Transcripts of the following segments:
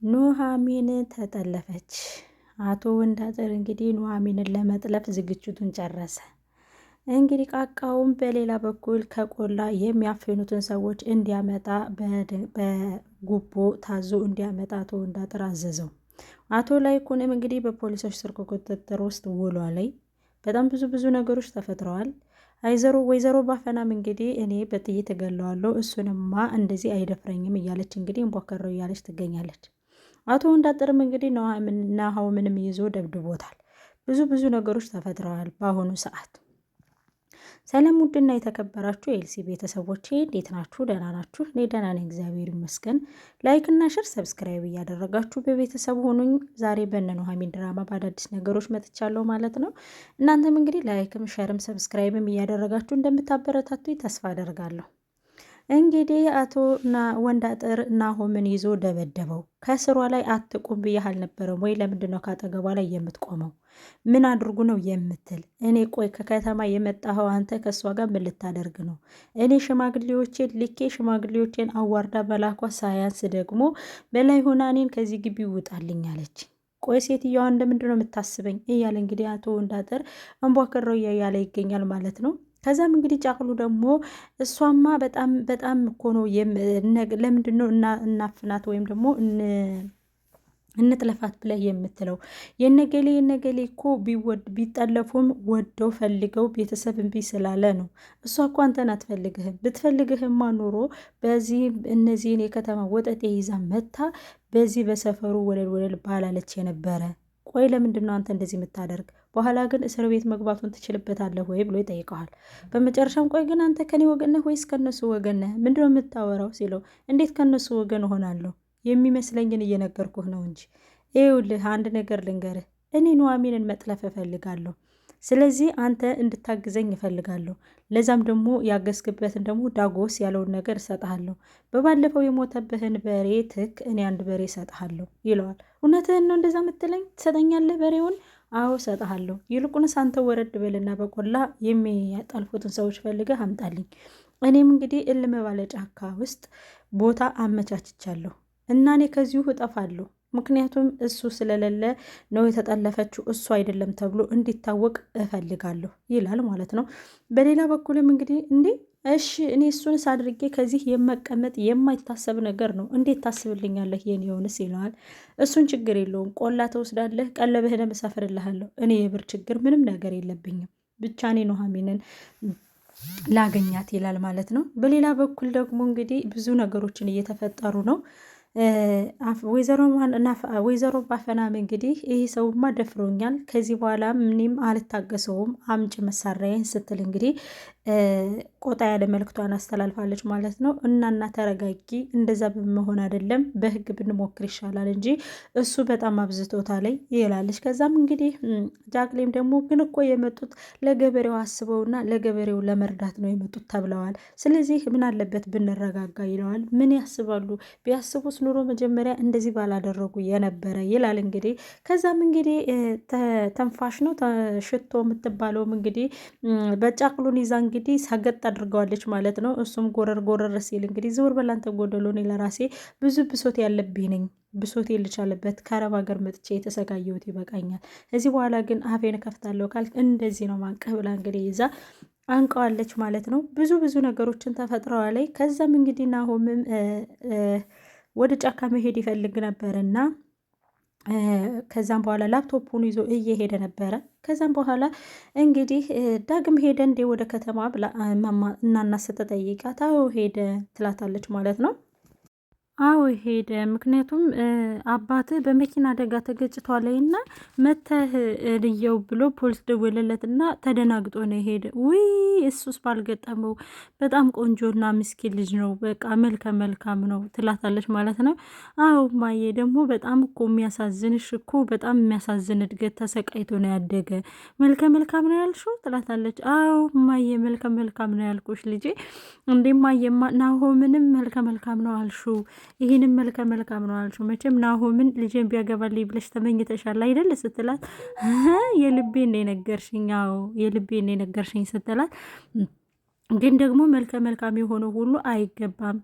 ኑሐሚን ተጠለፈች። አቶ ወንዳጥር እንግዲህ ኑሐሚንን ለመጥለፍ ዝግጅቱን ጨረሰ። እንግዲህ ቃቃውም በሌላ በኩል ከቆላ የሚያፍኑትን ሰዎች እንዲያመጣ በጉቦ ታዞ እንዲያመጣ አቶ ወንዳጥር አዘዘው። አቶ ላይኩንም እንግዲህ በፖሊሶች ስር ቁጥጥር ውስጥ ውሏል። በጣም ብዙ ነገሮች ተፈጥረዋል። ወይዘሮ ባፈናም እንግዲህ እኔ በጥይት እገለዋለሁ እሱንማ እንደዚህ አይደፍረኝም እያለች እንግዲህ እንቧከረው እያለች ትገኛለች። አቶ ወንዳጥርም እንግዲህ ናሆምንም ይዞ ደብድቦታል። ብዙ ነገሮች ተፈጥረዋል በአሁኑ ሰዓት። ሰላም ውድና የተከበራችሁ የኤልሲ ቤተሰቦቼ እንዴት ናችሁ? ደህና ናችሁ? እኔ ደህና ነኝ፣ እግዚአብሔር ይመስገን። ላይክ እና ሸር ሰብስክራይብ እያደረጋችሁ በቤተሰብ ሆኑኝ። ዛሬ በእነ ኑሐሚን ድራማ በአዳዲስ ነገሮች መጥቻለሁ ማለት ነው። እናንተም እንግዲህ ላይክም ሸርም ሰብስክራይብም እያደረጋችሁ እንደምታበረታቱ ተስፋ አደርጋለሁ። እንግዲህ አቶ ወንዳጥር ናሆምን ይዞ ደበደበው። ከስሯ ላይ አትቁም ብዬሽ አልነበረም ወይ? ለምንድን ነው ካጠገቧ ላይ የምትቆመው? ምን አድርጉ ነው የምትል? እኔ ቆይ ከከተማ የመጣኸው አንተ ከእሷ ጋር ምን ልታደርግ ነው? እኔ ሽማግሌዎቼን ልኬ ሽማግሌዎቼን አዋርዳ መላኳ ሳያንስ ደግሞ በላይ ሆና እኔን ከዚህ ግቢ ውጣልኝ አለች። ቆይ ሴትዮዋ እንደምንድን ነው የምታስበኝ? እያለ እንግዲህ አቶ ወንዳጥር እንቧክረው እያለ ይገኛል ማለት ነው። ከዛም እንግዲህ ጫቅሉ ደግሞ እሷማ በጣም እኮ ነው ለምንድን ነው እናፍናት ወይም ደግሞ እንጥለፋት ብለህ የምትለው? የነገሌ እኮ ቢጠለፉም ወደው ፈልገው ቤተሰብ እምቢ ስላለ ነው። እሷ እኮ አንተን አትፈልግህም። ብትፈልግህማ ኑሮ በዚህ እነዚህን የከተማ ወጠጤ ይዛ መታ በዚህ በሰፈሩ ወለል ባላለች የነበረ። ቆይ ለምንድን ነው አንተ እንደዚህ የምታደርግ? በኋላ ግን እስር ቤት መግባቱን ትችልበታለህ ወይ ብሎ ይጠይቀዋል። በመጨረሻም ቆይ ግን አንተ ከኔ ወገን ነህ ወይስ ከነሱ ወገን ነህ? ምንድን ነው የምታወራው ሲለው እንዴት ከነሱ ወገን እሆናለሁ? የሚመስለኝን እየነገርኩህ ነው እንጂ። ይኸውልህ አንድ ነገር ልንገርህ፣ እኔ ኑሐሚንን መጥለፍ እፈልጋለሁ። ስለዚህ አንተ እንድታግዘኝ እፈልጋለሁ። ለዛም ደግሞ ያገዝክበትን ደግሞ ዳጎስ ያለውን ነገር እሰጥሃለሁ። በባለፈው የሞተብህን በሬ ትክ እኔ አንድ በሬ እሰጥሃለሁ ይለዋል። እውነትህን ነው እንደዛ የምትለኝ? ትሰጠኛለህ በሬውን? አዎ እሰጥሃለሁ። ይልቁንስ አንተ ወረድ በልና በቆላ የሚያጠልፉትን ሰዎች ፈልገህ አምጣልኝ። እኔም እንግዲህ እልም ባለ ጫካ ውስጥ ቦታ አመቻችቻለሁ እና እኔ ከዚሁ እጠፋለሁ። ምክንያቱም እሱ ስለሌለ ነው የተጠለፈችው፣ እሱ አይደለም ተብሎ እንዲታወቅ እፈልጋለሁ ይላል ማለት ነው። በሌላ በኩልም እንግዲህ እሺ እኔ እሱንስ አድርጌ ከዚህ የመቀመጥ የማይታሰብ ነገር ነው፣ እንዴት ታስብልኛለህ የኔ የሆንስ ይለዋል። እሱን ችግር የለውም፣ ቆላ ተወስዳለህ፣ ቀለብህን እሰፍርልሃለሁ። እኔ የብር ችግር ምንም ነገር የለብኝም፣ ብቻ እኔ ኑሐሚንን ላገኛት ይላል ማለት ነው። በሌላ በኩል ደግሞ እንግዲህ ብዙ ነገሮችን እየተፈጠሩ ነው። ወይዘሮ ባፈናም እንግዲህ ይህ ሰውማ ደፍሮኛል፣ ከዚህ በኋላ ምንም አልታገሰውም፣ አምጭ መሳሪያዬን ስትል እንግዲህ ቆጣ ያለ መልክቷን አስተላልፋለች ማለት ነው። እናና ተረጋጊ፣ እንደዛ በመሆን አይደለም በህግ ብንሞክር ይሻላል እንጂ እሱ በጣም አብዝቶታል ይላለች። ከዛም እንግዲህ ጃክሌም ደግሞ ግን እኮ የመጡት ለገበሬው አስበውና ለገበሬው ለመርዳት ነው የመጡት ተብለዋል። ስለዚህ ምን አለበት ብንረጋጋ ይለዋል። ምን ያስባሉ? ቢያስቡስ ኑሮ መጀመሪያ እንደዚህ ባላደረጉ የነበረ ይላል እንግዲህ። ከዛም እንግዲህ ተንፋሽ ነው ሽቶ የምትባለውም እንግዲህ በጫቅሉን ይዛ እንግዲህ ሰገጥ አድርገዋለች ማለት ነው። እሱም ጎረር ሲል እንግዲህ ዝውር በላንተ ጎደሎ፣ እኔ ለራሴ ብዙ ብሶት ያለብኝ ነኝ፣ ብሶት ልቻለበት ከአረብ ሀገር መጥቼ የተሰቃየሁት ይበቃኛል። እዚህ በኋላ ግን አፌን ከፍታለሁ ካልክ እንደዚህ ነው ማንቀህ ብላ እንግዲህ ይዛ አንቀዋለች ማለት ነው። ብዙ ነገሮችን ተፈጥረዋል። ከዛም እንግዲህ ናሆምም ወደ ጫካ መሄድ ይፈልግ ነበርና ከዛም በኋላ ላፕቶፑን ይዞ እየሄደ ነበረ። ከዛም በኋላ እንግዲህ ዳግም ሄደ እንዴ ወደ ከተማ ብላ እናና ስትጠይቃት አዎ ሄደ ትላታለች ማለት ነው። አዎ ሄደ። ምክንያቱም አባትህ በመኪና አደጋ ተገጭቷልና መተህ ልየው ብሎ ፖሊስ ደወለለትና ተደናግጦ ነው ሄደ። ውይ እሱስ ባልገጠመው በጣም ቆንጆና ምስኪን ልጅ ነው፣ በቃ መልካም ነው ትላታለች ማለት ነው። አዎ ማዬ ደግሞ በጣም እኮ የሚያሳዝንሽ እኮ በጣም የሚያሳዝን እድገት ተሰቃይቶ ነው ያደገ። መልካም ነው ያልሽው ትላታለች። አዎ ማዬ መልካም ነው ያልኩሽ ልጄ። እንዴ ማዬማ ናሆምንም መልካም ነው አልሹ፣ ይህንም መልካም ነው አልሽው። መቼም ናሆምን ልጄን ቢያገባልኝ ብለሽ ተመኝተሻል አይደል ስትላት፣ የልቤን ነው የነገርሽኝ፣ አዎ የልቤን ነው የነገርሽኝ ስትላት ግን ደግሞ መልከ መልካም የሆነ ሁሉ አይገባም፣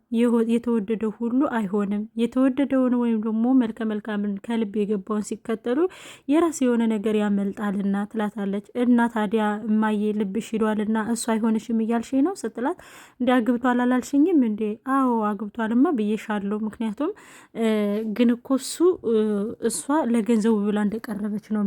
የተወደደው ሁሉ አይሆንም። የተወደደውን ወይም ደግሞ መልከ መልካምን ከልብ የገባውን ሲከተሉ የራስ የሆነ ነገር ያመልጣልና ትላታለች። እና ታዲያ እማዬ ልብሽ ሂዷልና እሱ አይሆንሽም እያልሽ ነው ስትላት፣ እንዲ አግብቷል አላልሽኝም እንዴ? አዎ አግብቷልማ ብዬሻለሁ። ምክንያቱም ግን እኮ እሷ ለገንዘቡ ብላ እንደቀረበች ነው፣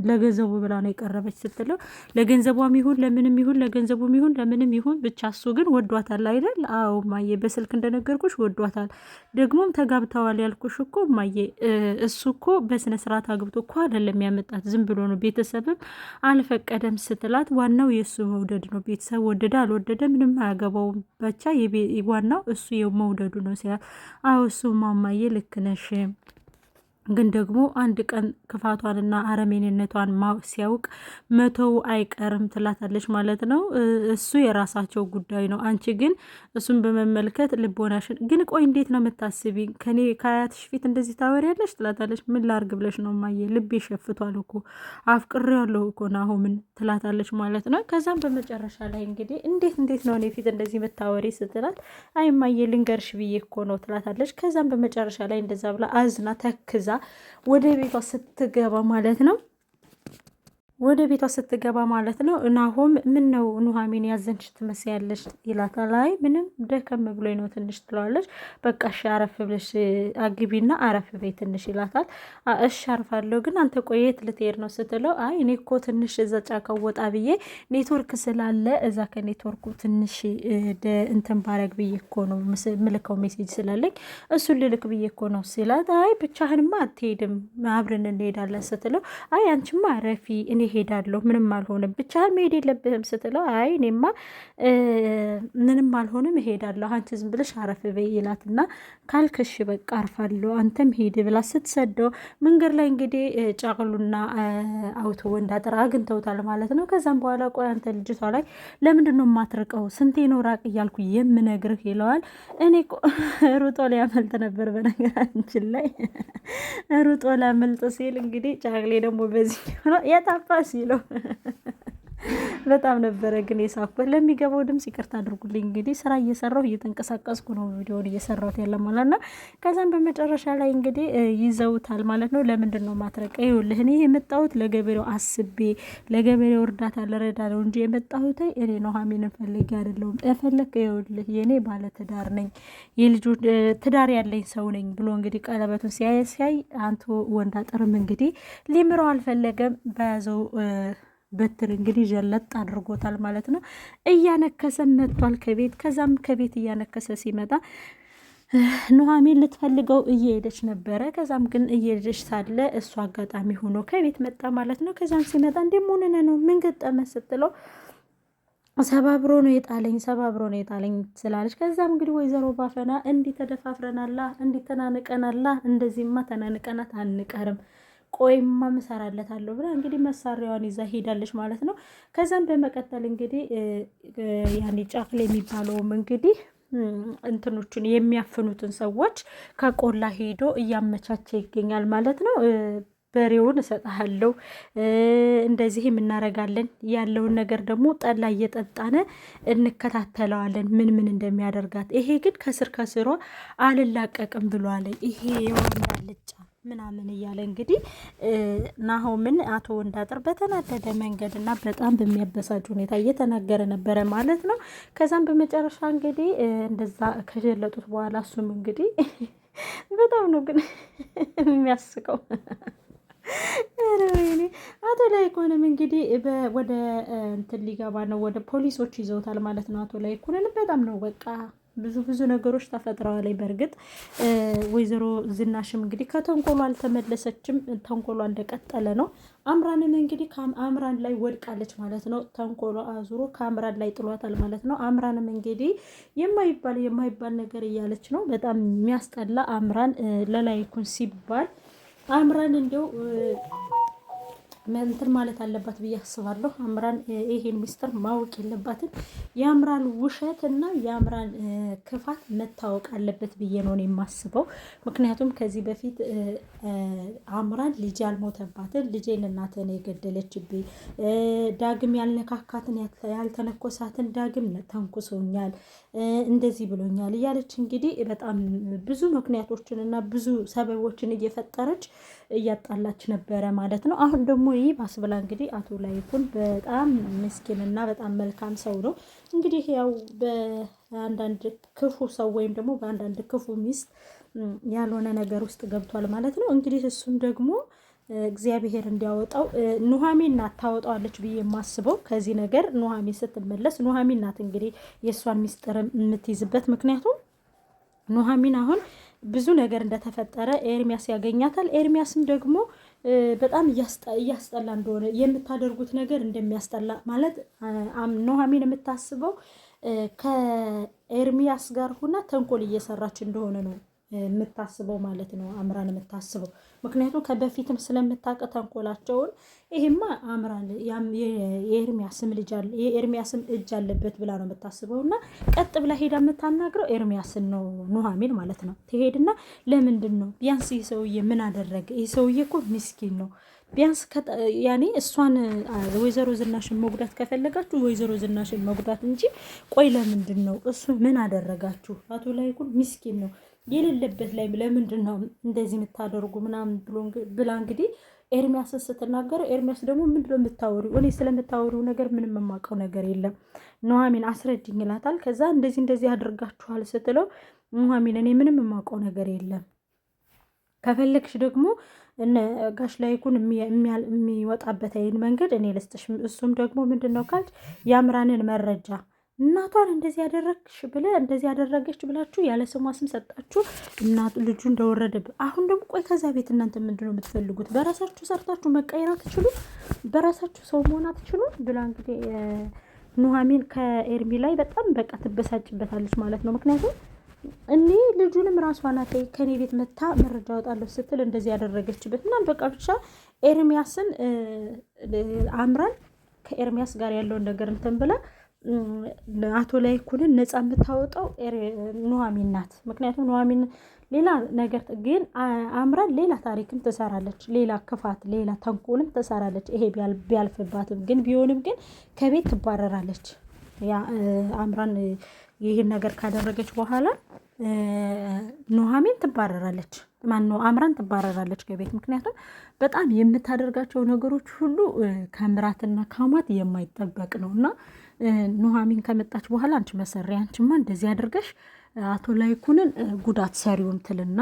ለገንዘቡ ብላ ነው የቀረበች ስትለው፣ ለገንዘቧም ይሁን ለምንም ይሁን ለገንዘቡም ይሁን ለምንም ይሁን ብቻ እሱ ግን ወዷታል አይደል? አዎ ማየ በስልክ እንደነገርኩሽ ወዷታል። ደግሞም ተጋብተዋል ያልኩሽ እኮ ማየ፣ እሱ እኮ በስነ ስርዓት አግብቶ እኮ አይደለም ያመጣት፣ ዝም ብሎ ነው፣ ቤተሰብም አልፈቀደም ስትላት፣ ዋናው የእሱ መውደድ ነው። ቤተሰብ ወደደ አልወደደ ምንም አያገባውም፣ ብቻ ዋናው እሱ መውደዱ ነው ሲላት፣ አዎ እሱ ማማዬ ልክ ነሽ፣ ግን ደግሞ አንድ ቀን ክፋቷንና አረሜኔነቷን ሲያውቅ መተው አይቀርም ትላታለች ማለት ነው። እሱ የራሳቸው ጉዳይ ነው። አንቺ ግን እሱን በመመልከት ልቦናሽን ግን ቆይ እንዴት ነው የምታስቢ? ከኔ ከአያትሽ ፊት እንደዚህ ታወሪያለሽ? ትላታለች። ምን ላርግ ብለሽ ነው ማየ? ልቤ ሸፍቷል እኮ አፍቅሬዋለሁ እኮ ናሆምን ትላታለች ማለት ነው። ከዛም በመጨረሻ ላይ እንግዲህ እንዴት ነው እኔ ፊት እንደዚህ የምታወሪ ስትላት፣ አይ ማየ ልንገርሽ ብዬ እኮ ነው ትላታለች። ከዛም በመጨረሻ ላይ እንደዛ ብላ አዝና ተክዛ ወደ ቤቷ ስትገባ ማለት ነው ናሆም ምን ነው ኑሐሚን ያዘንሽ ትመስያለሽ ይላታል። አይ ምንም ደከም ብሎኝ ነው ትንሽ ትለዋለች። በቃ እሺ አረፍ ብለሽ አግቢና አረፍ በይ ትንሽ ይላታል። እሺ አርፋለሁ፣ ግን አንተ ቆየት ልትሄድ ነው ስትለው፣ አይ እኔ እኮ ትንሽ እዛ ጫካው ወጣ ብዬ ኔትወርክ ስላለ እዛ ከኔትወርኩ ትንሽ እንትን ባረግ ብዬ እኮ ነው ምልከው ሜሴጅ ስላለኝ እሱን ልልክ ብዬ እኮ ነው ሲላት፣ አይ ብቻህንማ አትሄድም አብረን እንሄዳለን ስትለው፣ አይ አንቺማ አረፊ እኔ ሄዳለሁ ምንም አልሆንም ብቻህን መሄድ የለብህም ስትለው፣ አይ እኔማ ምንም አልሆንም እሄዳለሁ አንቺ ዝም ብለሽ አረፍ በይ ይላትና፣ ካልክሽ በቃ አርፋለሁ አንተም ሄድ ብላ ስትሰደው መንገድ ላይ እንግዲህ ጫቅሉና አውቶ ወንዳጥር አግኝተውታል ማለት ነው። ከዛም በኋላ ቆይ አንተ ልጅቷ ላይ ለምንድን ነው የማትርቀው? ስንቴ ነው ራቅ እያልኩ የምነግርህ ይለዋል። እኔ ሩጦ ሊያመልጥ ነበር በነገራችን ላይ ሩጦ ሊያመልጥ ሲል እንግዲህ ጫቅሌ ደግሞ በዚህ ነው የታፋ ሲለው በጣም ነበረ ግን የሳኩት። ለሚገባው ድምጽ ይቅርታ አድርጉልኝ። እንግዲህ ስራ እየሰራሁ እየተንቀሳቀስኩ ነው ቪዲዮውን እየሰራሁት ያለ ማለት ነው። ከዛም በመጨረሻ ላይ እንግዲህ ይዘውታል ማለት ነው። ለምንድን ነው ማትረቀ? ይኸውልህ እኔ የመጣሁት ለገበሬው አስቤ ለገበሬው እርዳታ ልረዳ ነው እንጂ የመጣሁት እኔ ኑሐሚንን ፈልጌ አይደለሁም። እፈለክ ይኸውልህ የኔ ባለ ትዳር ነኝ፣ የልጆች ትዳር ያለኝ ሰው ነኝ ብሎ እንግዲህ ቀለበቱን ሲያይ አንተ ወንዳጥርም እንግዲህ ሊምረው አልፈለገም። በያዘው በትር እንግዲህ ጀለጥ አድርጎታል ማለት ነው። እያነከሰ መጥቷል ከቤት። ከዛም ከቤት እያነከሰ ሲመጣ ኑሐሚን ልትፈልገው እየሄደች ነበረ። ከዛም ግን እየሄደች ሳለ እሱ አጋጣሚ ሆኖ ከቤት መጣ ማለት ነው። ከዛም ሲመጣ እንደሞነነ ነው ምን ገጠመ ስትለው ሰባብሮ ነው የጣለኝ ስላለች፣ ከዛም እንግዲህ ወይዘሮ ባፈና እንዲህ ተደፋፍረናላ፣ እንዲህ ተናንቀናላ፣ እንደዚህማ ተናንቀናት አንቀርም ቆይማ መሰራለታለሁ ብላ እንግዲህ መሳሪያዋን ይዛ ሄዳለች ማለት ነው። ከዛም በመቀጠል እንግዲህ ያኔ ጫቅል የሚባለውም እንግዲህ እንትኖቹን የሚያፍኑትን ሰዎች ከቆላ ሄዶ እያመቻቸ ይገኛል ማለት ነው። በሬውን እሰጥሃለሁ እንደዚህም እናረጋለን ያለውን ነገር ደግሞ ጠላ እየጠጣነ እንከታተለዋለን ምን እንደሚያደርጋት። ይሄ ግን ከስር ከስሯ አልላቀቅም ብሏል። ይሄ የወንድ አልጫ ምናምን እያለ እንግዲህ ናሆምን አቶ ወንዳጥር በተናደደ መንገድ እና በጣም በሚያበሳጭ ሁኔታ እየተናገረ ነበረ ማለት ነው። ከዛም በመጨረሻ እንግዲህ እንደዛ ከጀለጡት በኋላ እሱም እንግዲህ በጣም ነው ግን የሚያስቀው አቶ ላይኩንም እንግዲህ ወደ እንትን ሊገባ ነው፣ ወደ ፖሊሶች ይዘውታል ማለት ነው። አቶ ላይኩንን በጣም ነው በቃ ብዙ ነገሮች ተፈጥረዋል። በእርግጥ ወይዘሮ ዝናሽም እንግዲህ ከተንኮሏ አልተመለሰችም፣ ተንኮሏ እንደቀጠለ ነው። አምራንም እንግዲህ ከአምራን ላይ ወድቃለች ማለት ነው። ተንኮሏ አዙሮ ከአምራን ላይ ጥሏታል ማለት ነው። አምራንም እንግዲህ የማይባል ነገር እያለች ነው። በጣም የሚያስጠላ አምራን ለላይኩን ሲባል አምራን እንዲያው እንትን ማለት አለባት ብዬ አስባለሁ። አምራን ይሄን ሚስጥር ማወቅ የለባትም። የአምራን ውሸት እና የአምራን ክፋት መታወቅ አለበት ብዬ ነው የማስበው። ምክንያቱም ከዚህ በፊት አምራን ልጅ ያልሞተባትን ልጄን እናትን የገደለችብኝ ዳግም ያልነካካትን ያልተነኮሳትን ዳግም ተንኩሶኛል እንደዚህ ብሎኛል እያለች እንግዲህ በጣም ብዙ ምክንያቶችን እና ብዙ ሰበቦችን እየፈጠረች እያጣላች ነበረ ማለት ነው። አሁን ደግሞ ይህ ባስብላ እንግዲህ አቶ ላይኩን በጣም ምስኪን እና በጣም መልካም ሰው ነው። እንግዲህ ያው በአንዳንድ ክፉ ሰው ወይም ደግሞ በአንዳንድ ክፉ ሚስት ያልሆነ ነገር ውስጥ ገብቷል ማለት ነው። እንግዲህ እሱም ደግሞ እግዚአብሔር እንዲያወጣው ኑሐሚን ናት ታወጣዋለች ብዬ የማስበው ከዚህ ነገር። ኑሐሚን ስትመለስ ኑሐሚን ናት እንግዲህ የእሷን ሚስጥር የምትይዝበት። ምክንያቱም ኑሐሚን አሁን ብዙ ነገር እንደተፈጠረ ኤርሚያስ ያገኛታል። ኤርሚያስም ደግሞ በጣም እያስጠላ እንደሆነ የምታደርጉት ነገር እንደሚያስጠላ ማለት ኑሐሚን የምታስበው ከኤርሚያስ ጋር ሁና ተንኮል እየሰራች እንደሆነ ነው የምታስበው ማለት ነው። አምራን የምታስበው ምክንያቱም ከበፊትም ስለምታውቅ ተንኮላቸውን ይሄማ አምራን የኤርሚያስም ልጅ አለ የኤርሚያስም እጅ አለበት ብላ ነው የምታስበው። እና ቀጥ ብላ ሄዳ የምታናግረው ኤርሚያስን ነው ኑሐሚን ማለት ነው። ትሄድና ለምንድን ነው ቢያንስ ይህ ሰውዬ ምን አደረገ? ይህ ሰውዬ እኮ ምስኪን ነው። ቢያንስ ያኔ እሷን ወይዘሮ ዝናሽን መጉዳት ከፈለጋችሁ ወይዘሮ ዝናሽን መጉዳት እንጂ ቆይ ለምንድን ነው እሱ ምን አደረጋችሁ? አቶ ላይኩን ምስኪን ነው የሌለበት ላይ ለምንድን ነው እንደዚህ የምታደርጉ ምናምን ብላ እንግዲህ ኤርሚያስን ስትናገረው ኤርሚያስ ደግሞ ምንድን ነው የምታወሪው? እኔ ስለምታወሪው ነገር ምንም የማውቀው ነገር የለም ኑሐሚን አስረጅኝ ይላታል። ከዛ እንደዚህ አድርጋችኋል ስትለው ኑሐሚን እኔ ምንም የማውቀው ነገር የለም ከፈለግሽ ደግሞ ጋሽ ላይኩን የሚወጣበት አይን መንገድ እኔ ልስጥሽ። እሱም ደግሞ ምንድን ነው ካልሽ የአምራንን መረጃ እናቷን እንደዚህ ያደረግሽ እንደዚህ ያደረገች ብላችሁ ያለ ስሟ ስም ሰጣችሁ። እናቱ ልጁ እንደወረደ አሁን ደግሞ ቆይ ከዛ ቤት እናንተ ምንድነው የምትፈልጉት? በራሳችሁ ሰርታችሁ መቀየር አትችሉ? በራሳችሁ ሰው መሆን አትችሉ? ብላ እንግዲህ ኑሐሚን ከኤርሚ ላይ በጣም በቃ ትበሳጭበታለች ማለት ነው። ምክንያቱም እኔ ልጁንም ራሷ ናት ከኔ ቤት መታ መረጃ አወጣለሁ ስትል እንደዚህ ያደረገችበት እና በቃ ብቻ ኤርሚያስን አምራን ከኤርሚያስ ጋር ያለውን ነገር እንትን ብላ አቶ ላይኩንን ነፃ የምታወጣው ኑሐሚን ናት። ምክንያቱም ኑሐሚን ሌላ ነገር ግን አምራን ሌላ ታሪክም ትሰራለች፣ ሌላ ክፋት፣ ሌላ ተንኮልም ትሰራለች። ይሄ ቢያልፍባትም ግን ቢሆንም ግን ከቤት ትባረራለች። ያ አምራን ይህን ነገር ካደረገች በኋላ ኑሐሚን ትባረራለች። ማነው አምራን ትባረራለች ከቤት። ምክንያቱም በጣም የምታደርጋቸው ነገሮች ሁሉ ከምራትና ከማት የማይጠበቅ ነው እና ኑሐሚን ከመጣች በኋላ አንቺ መሰሪያ አንቺማ እንደዚህ አድርገሽ አቶ ላይኩንን ጉዳት ሰሪውን ትልና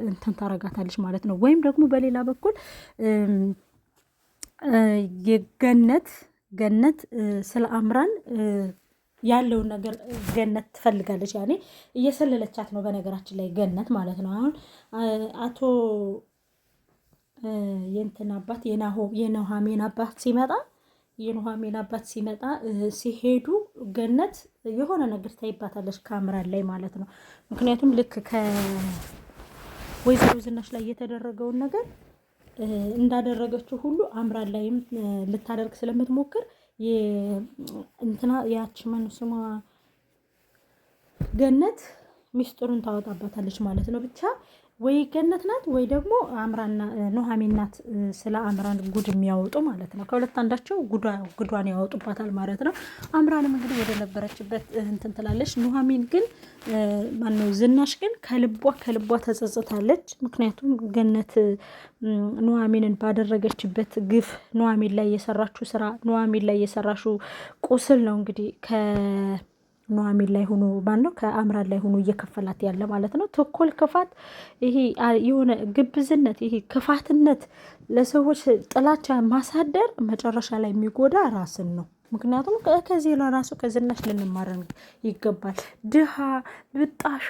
እንትን ታረጋታለች ማለት ነው። ወይም ደግሞ በሌላ በኩል ገነት ስለ አምራን ያለውን ነገር ገነት ትፈልጋለች። ያኔ እየሰለለቻት ነው በነገራችን ላይ ገነት ማለት ነው። አሁን አቶ የእንትን አባት የኑሐሚን አባት ሲመጣ ሲሄዱ ገነት የሆነ ነገር ታይባታለች ከአምራን ላይ ማለት ነው። ምክንያቱም ልክ ከወይዘሮ ዝናሽ ላይ የተደረገውን ነገር እንዳደረገችው ሁሉ አምራን ላይም ልታደርግ ስለምትሞክር እንትና ያቺ ማን ስሟ ገነት ሚስጥሩን ታወጣባታለች ማለት ነው። ብቻ ወይ ገነት ናት ወይ ደግሞ አምራንና ኑሐሚን ናት ስለ አምራን ጉድ የሚያወጡ ማለት ነው። ከሁለት አንዳቸው ጉዷን ያወጡባታል ማለት ነው። አምራንም እንግዲህ ወደ ነበረችበት እንትን ትላለች። ኑሐሚን ግን ማነው ዝናሽ ግን ከልቧ ተጸጽታለች። ምክንያቱም ገነት ኑሐሚንን ባደረገችበት ግፍ ኑሐሚን ላይ የሰራችው ስራ ኑሐሚን ላይ የሰራችው ቁስል ነው እንግዲህ ኑሐሚን ላይ ሆኖ ማነው ከአምራን ላይ ሆኖ እየከፈላት ያለ ማለት ነው። ተንኮል፣ ክፋት፣ ይሄ የሆነ ግብዝነት፣ ይሄ ክፋትነት፣ ለሰዎች ጥላቻ ማሳደር መጨረሻ ላይ የሚጎዳ ራስን ነው። ምክንያቱም ከዚህ ለራሱ ከዝናሽ ልንማረን ይገባል። ድሃ ብጣሻ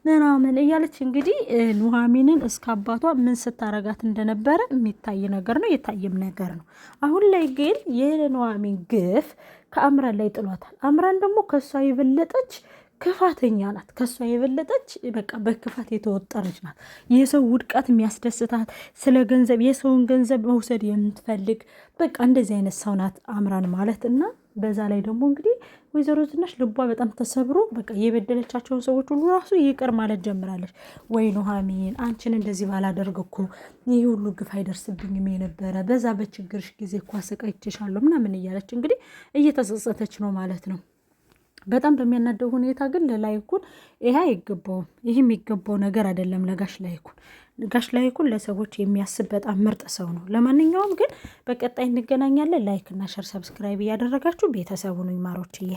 ምናምን እያለች እንግዲህ ኑሐሚንን እስከ አባቷ ምን ስታረጋት እንደነበረ የሚታይ ነገር ነው፣ የታየም ነገር ነው። አሁን ላይ ግን የኑሐሚን ግፍ ከአምራን ላይ ጥሏታል። አምራን ደግሞ ከእሷ የበለጠች ክፋተኛ ናት። ከሷ የበለጠች በቃ በክፋት የተወጠረች ናት። የሰው ውድቀት የሚያስደስታት፣ ስለ ገንዘብ የሰውን ገንዘብ መውሰድ የምትፈልግ በቃ እንደዚህ አይነት ሰው ናት አምራን ማለት እና በዛ ላይ ደግሞ እንግዲህ ወይዘሮ ዝናሽ ልቧ በጣም ተሰብሮ በቃ የበደለቻቸውን ሰዎች ሁሉ ራሱ ይቅር ማለት ጀምራለች። ወይ ኑሐሚን አንቺን እንደዚህ ባላደርግ እኮ ይህ ሁሉ ግፍ አይደርስብኝም የነበረ በዛ በችግርሽ ጊዜ እኮ አሰቃይቼሻለሁ ምናምን እያለች እንግዲህ እየተጸጸተች ነው ማለት ነው። በጣም በሚያናደው ሁኔታ ግን ለላይኩን ይሄ አይገባውም። ይህ የሚገባው ነገር አይደለም ለጋሽ ላይኩን። ጋሽ ላይኩን ለሰዎች የሚያስብ በጣም ምርጥ ሰው ነው። ለማንኛውም ግን በቀጣይ እንገናኛለን። ላይክ እና ሸር ሰብስክራይብ እያደረጋችሁ ቤተሰቡን ማሮችዬ